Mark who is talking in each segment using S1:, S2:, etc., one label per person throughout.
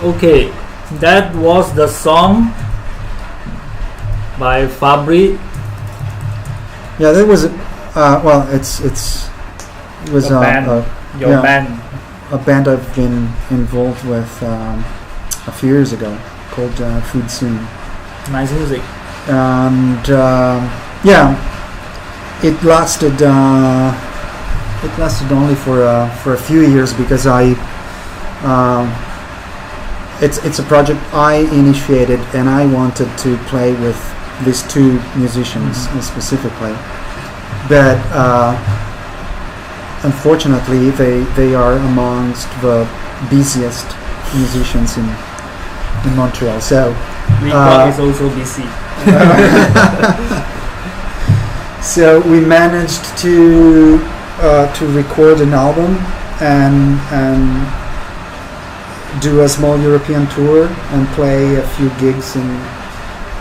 S1: Okay, that was the song by Fabri.
S2: Yeah, that was well. It was
S1: Your band.
S2: A band I've been involved with a few years ago called Food Soon.
S1: Nice music.
S2: And it lasted only for a few years because it's a project I initiated, and I wanted to play with these two musicians specifically, but unfortunately they are amongst the busiest musicians in Montreal. So
S1: Rico is also busy.
S2: So we managed to record an album and do a small European tour and play a few gigs in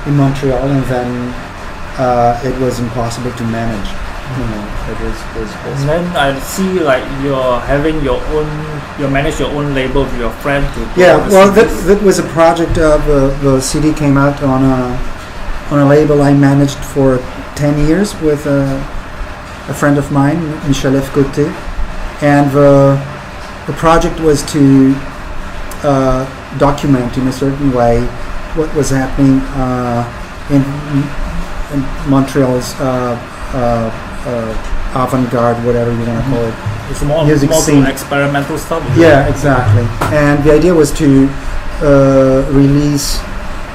S2: Montreal, and then it was impossible to manage. It was
S1: And then I see like you're having you manage your own label with your friend to.
S2: That was a project. The CD came out on a label I managed for 10 years with a friend of mine, Michel Côté, and the project was to document in a certain way what was happening in Montreal's avant-garde, whatever you want to call it.
S1: It's more
S2: music scene.
S1: Experimental stuff.
S2: Yeah, exactly. And the idea was to release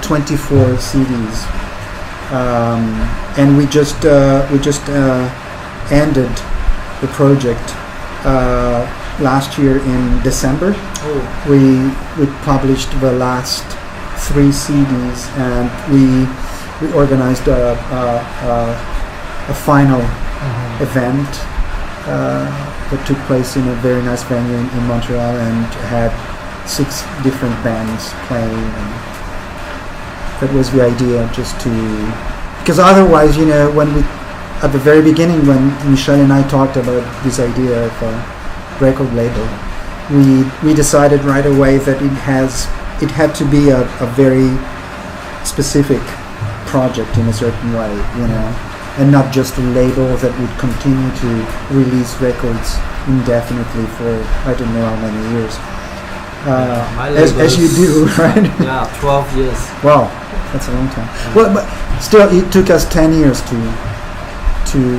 S2: 24 CDs, and we just ended the project last year in December. We published the last 3 CDs, and we organized a final event that took place in a very nice venue in Montreal, and had 6 different bands playing. And that was the idea, just to, because otherwise, when we, at the very beginning, when Michel and I talked about this idea of a record label, we decided right away that it had to be a very specific project in a certain way, and not just a label that would continue to release records indefinitely for I don't know how many years. As you do, right?
S3: Yeah, 12 years.
S2: Wow, that's a long time. Well, but still, it took us 10 years to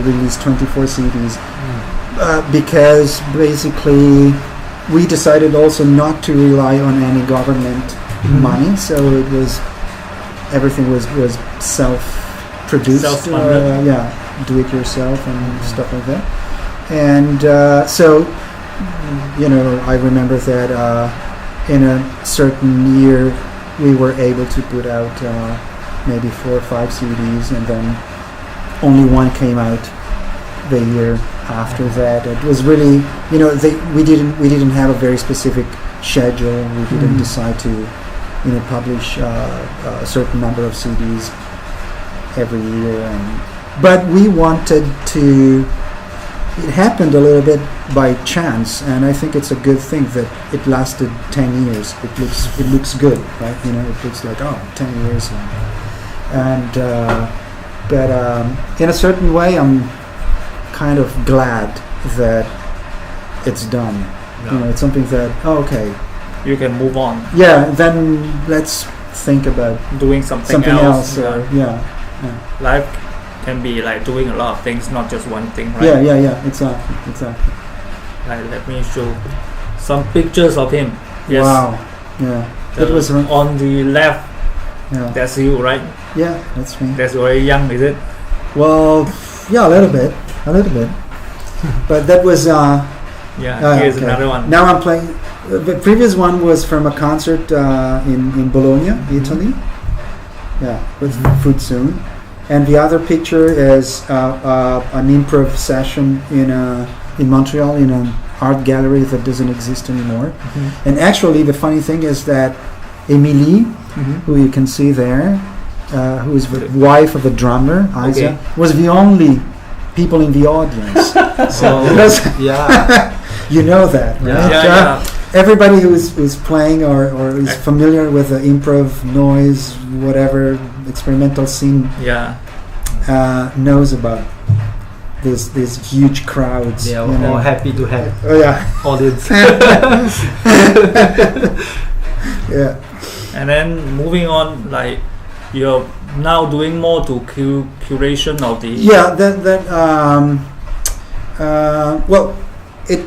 S2: release 24 CDs because basically we decided also not to rely on any government money, so everything was self-produced, do it yourself and stuff like that. And so I remember that in a certain year we were able to put out maybe 4 or 5 CDs, and then only one came out the year after that. It was really, we didn't have a very specific schedule. We didn't decide to publish a certain number of CDs every year, but we wanted to. It happened a little bit by chance, and I think it's a good thing that it lasted 10 years. It looks good, right? It looks like 10 years, but in a certain way, I'm kind of glad that it's done.
S1: Yeah.
S2: It's something that okay.
S1: You can move on.
S2: Yeah, then let's think about
S1: doing something else.
S2: Life
S1: can be like doing a lot of things, not just one thing, right?
S2: Yeah, exactly.
S1: Like, let me show some pictures of him. Yes.
S2: Wow. Yeah. That was
S1: on the left.
S2: Yeah.
S1: That's you, right?
S2: Yeah, that's me.
S1: That's very young, is it?
S2: Well, yeah, a little bit. But that was
S1: here's another one.
S2: Now I'm playing. The previous one was from a concert in Bologna, Italy. Yeah, with Food Soon. And the other picture is an improv session in Montreal in an art gallery that doesn't exist anymore. And actually, the funny thing is that Emilie, who you can see there, who is the wife of the drummer, Isa, was the only people in the audience. So you know that, right?
S1: Yeah.
S2: everybody who's playing or is familiar with the improv, noise, whatever experimental scene knows about these huge crowds.
S3: They are all happy to have audience.
S2: Yeah.
S1: And then moving on, like you're now doing more to curation of the
S2: well, it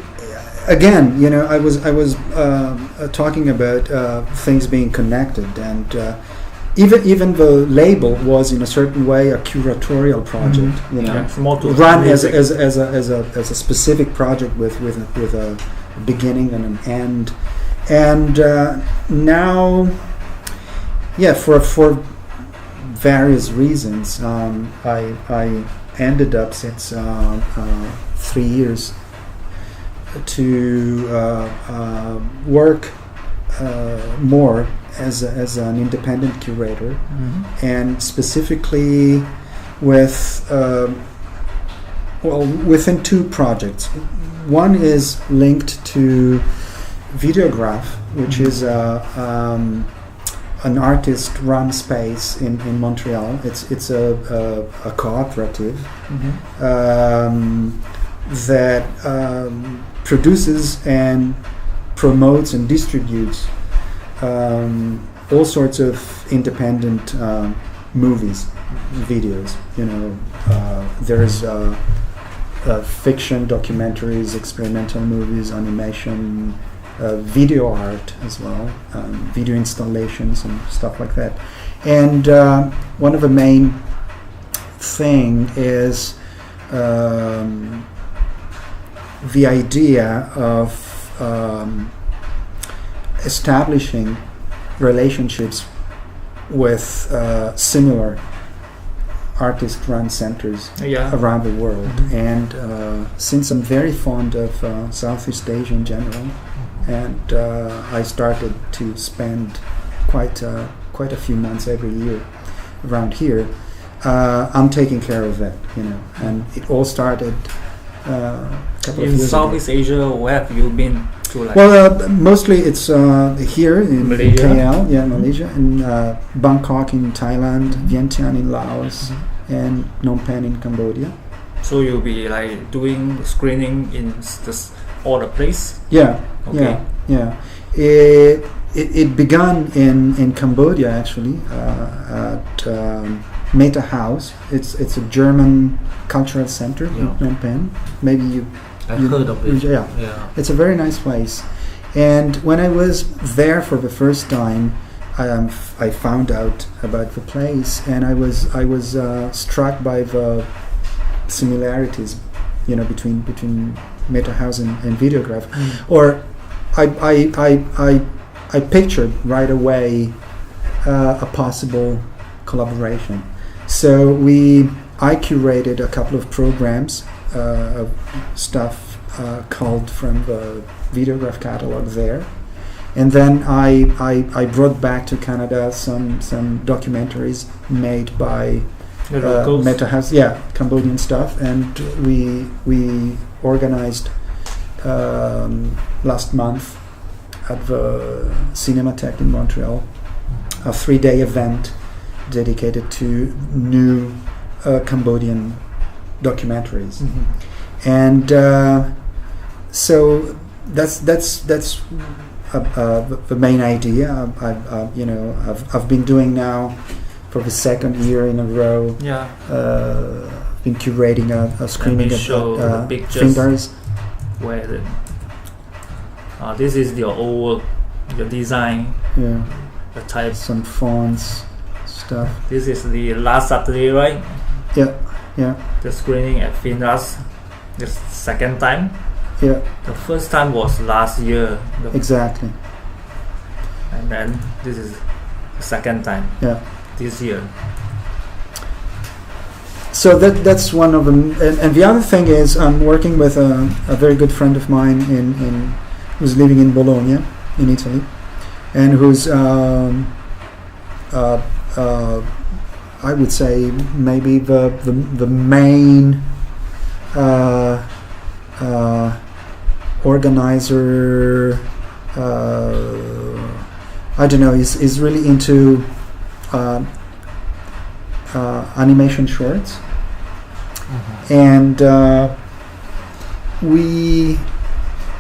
S2: again, I was talking about things being connected, and even the label was in a certain way a curatorial project.
S1: It's more to
S2: run as a specific project with a beginning and an end, and now, for various reasons, I ended up since 3 years to work more as an independent curator, and specifically with within two projects. One is linked to Videograph, which is an artist-run space in Montreal. It's a cooperative that produces and promotes and distributes all sorts of independent movies, videos. There's fiction, documentaries, experimental movies, animation, video art as well, video installations and stuff like that. And one of the main thing is the idea of establishing relationships with similar artist-run centers around the world. And since I'm very fond of Southeast Asia in general, and I started to spend quite a few months every year around here, I'm taking care of that, and it all started a couple of years
S1: in Southeast Asia. Where have you been to?
S2: Well, mostly it's here in
S1: Malaysia.
S2: KL, Malaysia, and Bangkok in Thailand, Vientiane in Laos, and Phnom Penh in Cambodia.
S1: So you'll be like doing screening in all the place?
S2: Yeah.
S1: Okay.
S2: Yeah. It began in Cambodia actually at Meta House. It's a German cultural center in Phnom Penh. Maybe
S3: I've heard of it.
S2: Yeah. It's a very nice place. And when I was there for the first time, I found out about the place, and I was struck by the similarities, between Meta House and Videograph. Or I pictured right away a possible collaboration. So I curated a couple of programs of stuff culled from the Videograph catalog there, and then I brought back to Canada some documentaries made by Meta House, Cambodian stuff, and we organized last month at the Cinematheque in Montreal a 3-day event dedicated to new Cambodian documentaries, and so that's the main idea. I've been doing now for the second year in a row. Been curating a screening at Findars.
S1: Where this is your old work, your design, the type,
S2: some fonts, stuff.
S1: This is the last Saturday, right?
S2: Yeah.
S1: The screening at Findars, the second time.
S2: Yeah.
S1: The first time was last year.
S2: Exactly.
S1: And then this is the second time.
S2: Yeah.
S1: This year.
S2: So that's one of them. And the other thing is I'm working with a very good friend of mine who's living in Bologna, in Italy, and who's I would say maybe the main organizer I don't know, is really into animation shorts. And we,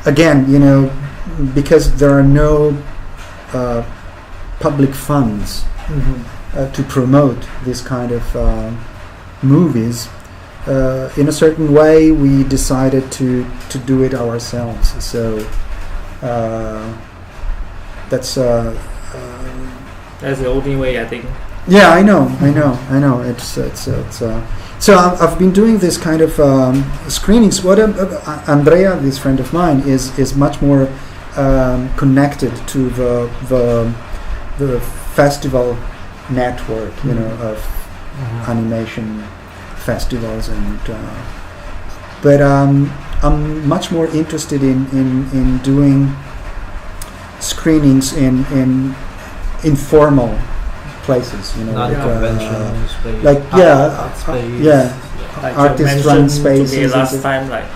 S2: again, because there are no public funds to promote this kind of movies, in a certain way we decided to do it ourselves. So that's the
S1: only way, I think.
S2: Yeah, I know. It's so I've been doing this kind of screenings. What Andrea, this friend of mine, is much more connected to the festival network, of animation festivals, and but I'm much more interested in doing screenings in informal places,
S3: not conventional space.
S2: Like
S3: art space.
S1: Like
S2: artist run spaces.
S1: To me last time, like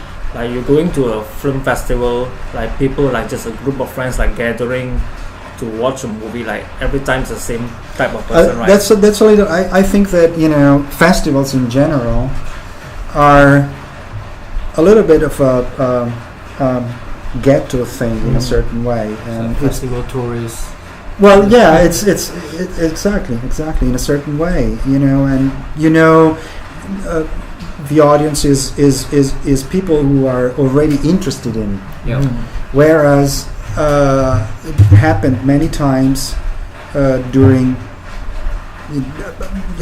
S1: you're going to a film festival, like people, like just a group of friends, like gathering to watch a movie. Like every time it's the same type of person, right?
S2: That's a little. I think that festivals in general are a little bit of a ghetto thing in a certain way, and
S3: festival tourists.
S2: Well, yeah, it's exactly in a certain way, and the audience is people who are already interested in.
S3: Yeah.
S2: Whereas it happened many times during.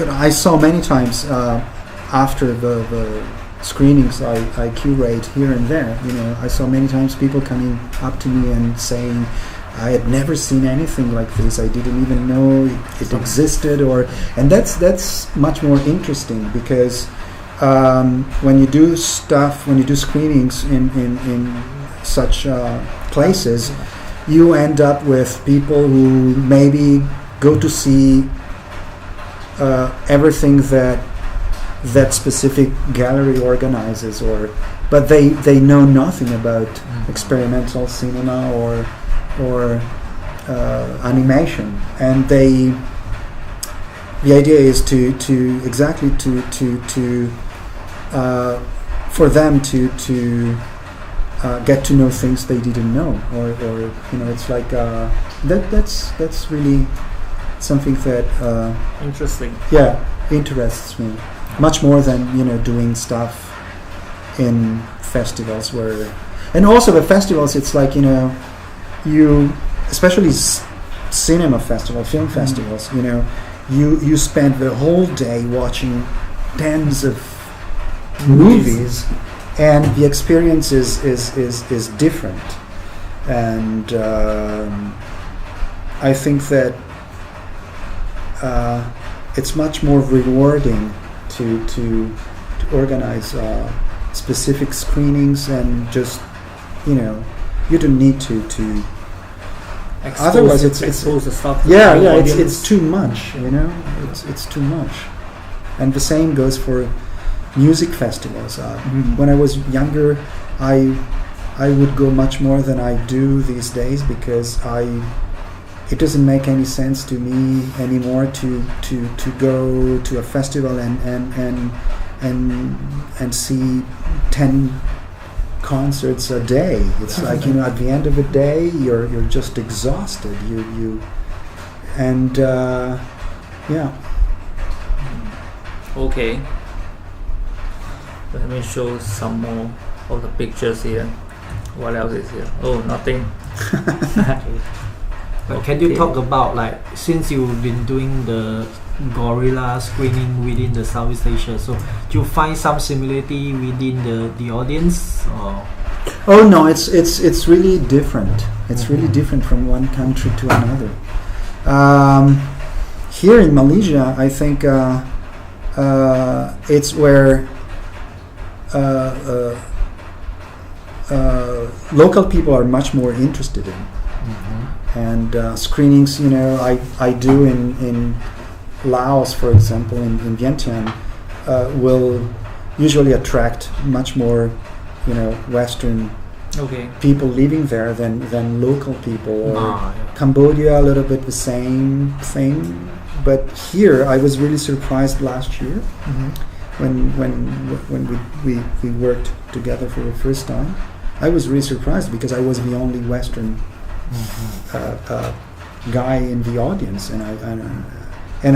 S2: I saw many times after the screenings I curate here and there. I saw many times people coming up to me and saying, I had never seen anything like this. I didn't even know it existed, and that's much more interesting, because when you do screenings in such places, you end up with people who maybe go to see everything that specific gallery organizes, but they know nothing about experimental cinema or animation, and the idea is to for them to get to know things they didn't know, or it's like that's really something that
S1: interesting.
S2: Yeah, interests me much more than doing stuff in festivals and also the festivals. It's like you, especially cinema festival, film festivals, you spend the whole day watching tens of movies, and the experience is different. And I think that it's much more rewarding to organize specific screenings, and just you don't need to otherwise it's
S1: the stuff.
S2: It's too much, it's too much. And the same goes for music festivals. When I was younger, I would go much more than I do these days, because it doesn't make any sense to me anymore to go to a festival and see 10 concerts a day. It's like at the end of the day you're just exhausted. You and yeah.
S1: Okay. Let me show some more of the pictures here. What else is here? Oh, nothing.
S3: But can you talk about, like, since you've been doing the gorilla screening within the Southeast Asia, so do you find some similarity within the audience? Or?
S2: Oh no, it's really different. It's really different from one country to another. Here in Malaysia, I think it's where local people are much more interested in. And screenings, I do in Laos, for example, in Vientiane, will usually attract much more, Western
S1: Okay.
S2: people living there than local people. Or
S3: Yeah.
S2: Cambodia, a little bit the same thing. But here, I was really surprised last year when we worked together for the first time. I was really surprised because I was the only Western guy in the audience, and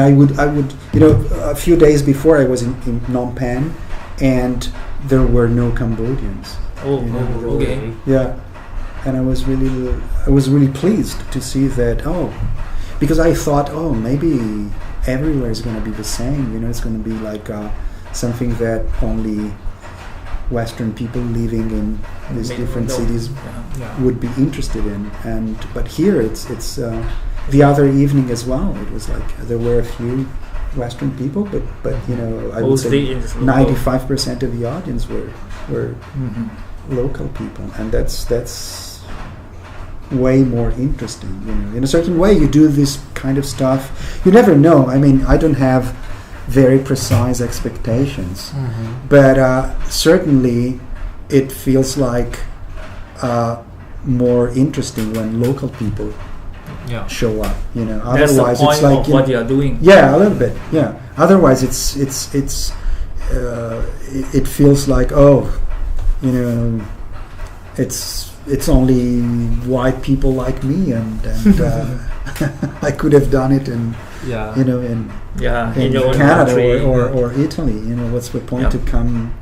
S2: I would a few days before I was in Phnom Penh, and there were no Cambodians.
S1: Oh,
S2: You know,
S1: okay.
S2: Yeah, and I was really pleased to see that. Because I thought, maybe everywhere is going to be the same. It's going to be like something that only Western people living in these different cities would be interested in. But here it's the other evening as well. It was like there were a few Western people, but I would say 95% of the audience were local people, and that's way more interesting. In a certain way, you do this kind of stuff. You never know. I mean, I don't have very precise expectations, but certainly it feels like more interesting when local people show up.
S1: That's the
S2: Otherwise,
S1: point
S2: it's like
S1: of what you are doing.
S2: Yeah, a little bit. Yeah. Otherwise, it feels like it's only white people like me, and I could have done it in
S1: in your own
S2: Canada
S1: country.
S2: or Italy. What's the point to come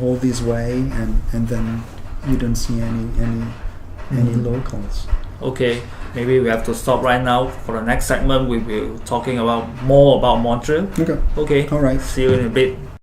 S2: all this way and then you don't see any locals?
S1: Okay, maybe we have to stop right now. For the next segment, we will talking about more about Montreal.
S2: Okay.
S1: Okay.
S2: All right.
S1: See you in a bit.